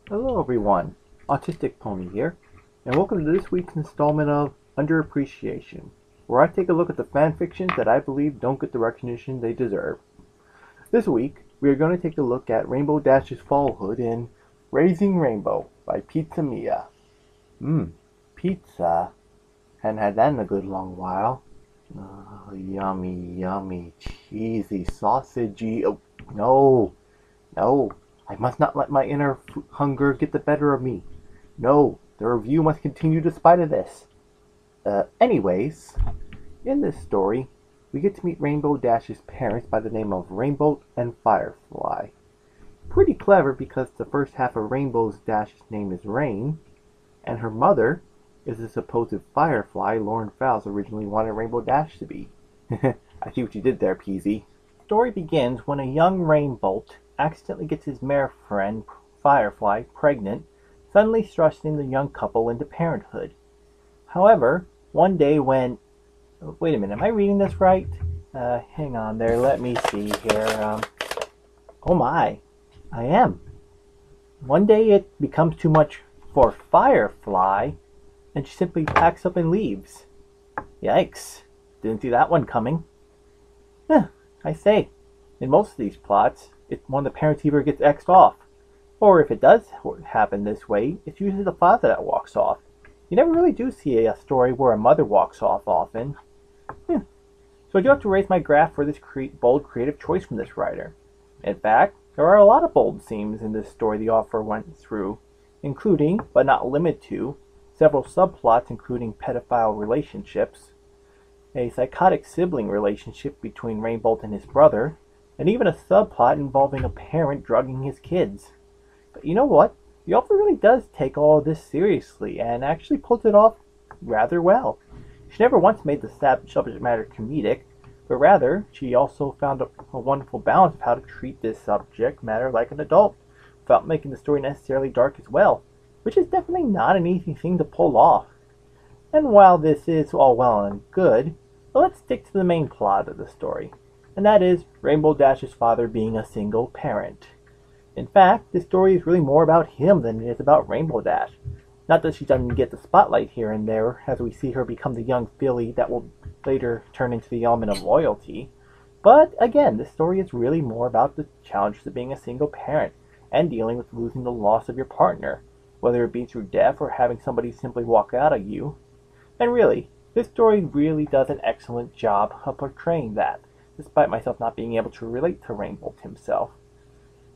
Hello everyone, Autistic Pony here, and welcome to this week's installment of Under Appreciation, where I take a look at the fan fictions that I believe don't get the recognition they deserve. This week, we are going to take a look at Rainbow Dash's fallhood in Raising Rainbow by Pizza Mia. Pizza. Hadn't had that in a good long while. Oh, yummy, yummy, cheesy, sausagey. Oh, no. I must not let my inner hunger get the better of me. No, the review must continue despite of this. Anyways, in this story, we get to meet Rainbow Dash's parents by the name of Rainbow and Firefly. Pretty clever because the first half of Rainbow Dash's name is Rain, and her mother is the supposed Firefly Lauren Fowles originally wanted Rainbow Dash to be. I see what you did there, Peasy. The story begins when a young Rainbow accidentally gets his mare friend, Firefly, pregnant, suddenly thrusting the young couple into parenthood. However, one day when... Wait a minute, am I reading this right? Hang on there, let me see here. Oh my, I am. One day it becomes too much for Firefly, and she simply packs up and leaves. Yikes, didn't see that one coming. I say, in most of these plots, if one of the parents either gets X'd off, or if it does happen this way, it's usually the father that walks off. You never really do see a story where a mother walks off often. So I do have to raise my graph for this bold creative choice from this writer. In fact, there are a lot of bold themes in this story the author went through, including, but not limited to, several subplots including pedophile relationships, a psychotic sibling relationship between Rainbow and his brother, and even a subplot involving a parent drugging his kids. But you know what? The author really does take all of this seriously and actually pulls it off rather well. She never once made the subject matter comedic, but rather she also found a wonderful balance of how to treat this subject matter like an adult, without making the story necessarily dark as well, which is definitely not an easy thing to pull off. And while this is all well and good, let's stick to the main plot of the story, and that is Rainbow Dash's father being a single parent. In fact, this story is really more about him than it is about Rainbow Dash. Not that she doesn't get the spotlight here and there, as we see her become the young filly that will later turn into the element of loyalty. But again, this story is really more about the challenges of being a single parent, and dealing with losing the loss of your partner, whether it be through death or having somebody simply walk out of you. And really, this story really does an excellent job of portraying that, despite myself not being able to relate to Rainbow himself.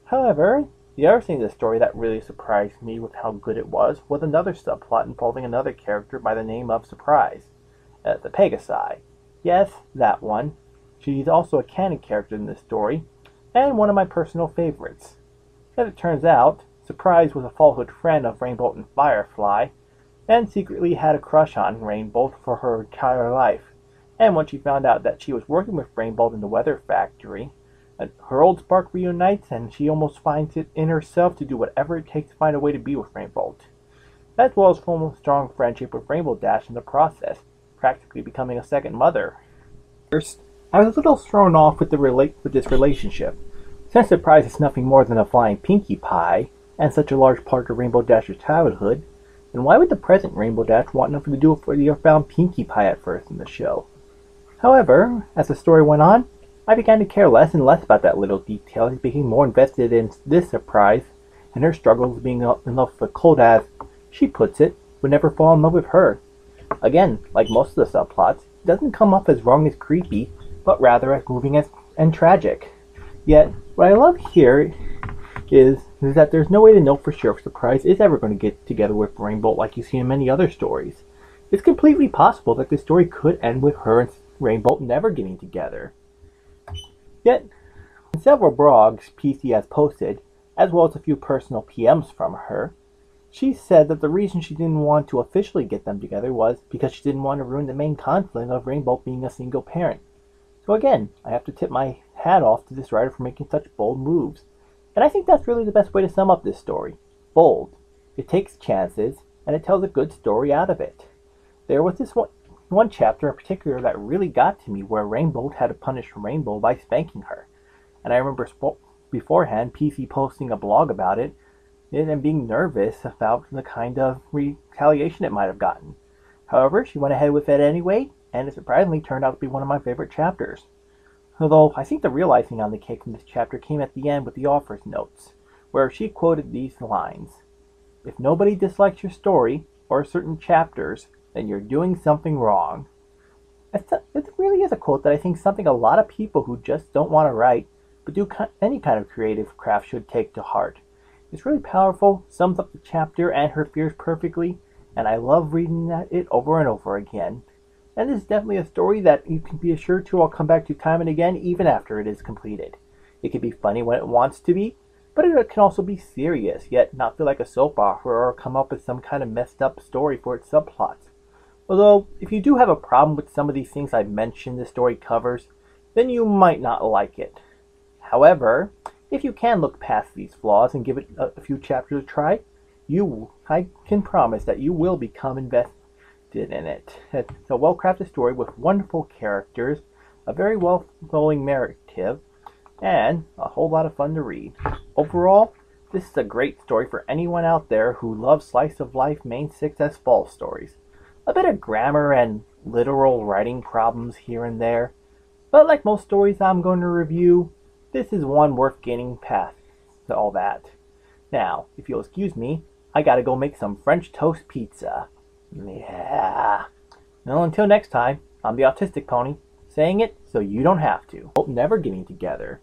However, the other thing in the story that really surprised me with how good it was another subplot involving another character by the name of Surprise, the Pegasi. Yes, that one. She's also a canon character in this story, and one of my personal favorites. As it turns out, Surprise was a childhood friend of Rainbow and Firefly, and secretly had a crush on Rainbow for her entire life. And when she found out that she was working with Rainbow in the weather factory, her old spark reunites, and she almost finds it in herself to do whatever it takes to find a way to be with Rainbow, as well as form a strong friendship with Rainbow Dash in the process, practically becoming a second mother. First, I was a little thrown off with this relationship. Since Surprise is nothing more than a flying Pinkie Pie, and such a large part of Rainbow Dash's childhood, then why would the present Rainbow Dash want nothing to do with the found Pinkie Pie at first in the show? However, as the story went on, I began to care less and less about that little detail, and became more invested in this Surprise and her struggles being in love with a cold as, she puts it, would never fall in love with her. Again, like most of the subplots, it doesn't come off as wrong as creepy, but rather as moving and tragic. Yet, what I love here is that there's no way to know for sure if Surprise is ever going to get together with Rainbow like you see in many other stories. It's completely possible that this story could end with her and Rainbow never getting together. Yet, in several blogs PC has posted, as well as a few personal PMs from her, she said that the reason she didn't want to officially get them together was because she didn't want to ruin the main conflict of Rainbow being a single parent. So again, I have to tip my hat off to this writer for making such bold moves. And I think that's really the best way to sum up this story. Bold. It takes chances, and it tells a good story out of it. There was this one chapter in particular that really got to me, where Rainbow had to punish Rainbow by spanking her. And I remember beforehand PC posting a blog about it, and being nervous about the kind of retaliation it might have gotten. However, she went ahead with it anyway, and it surprisingly turned out to be one of my favorite chapters. Although I think the real icing on the cake from this chapter came at the end with the author's notes, where she quoted these lines: "If nobody dislikes your story, or certain chapters, then you're doing something wrong." It really is a quote that I think something a lot of people who just don't want to write, but do any kind of creative craft should take to heart. It's really powerful, sums up the chapter and her fears perfectly, and I love reading it over and over again. And this is definitely a story that you can be assured to I'll come back to time and again even after it is completed. It can be funny when it wants to be, but it can also be serious, yet not feel like a soap opera or come up with some kind of messed up story for its subplots. Although, if you do have a problem with some of these things I've mentioned the story covers, then you might not like it. However, if you can look past these flaws and give it a few chapters a try, I can promise that you will become invested in it. It's a well-crafted story with wonderful characters, a very well-flowing narrative, and a whole lot of fun to read. Overall, this is a great story for anyone out there who loves slice-of-life main success fall stories. A bit of grammar and literal writing problems here and there, but like most stories I'm going to review, this is one worth getting past all that. Now, if you'll excuse me, I gotta go make some French toast pizza. Yeah. Well, until next time, I'm the Autistic Pony, saying it so you don't have to. Hope never getting together.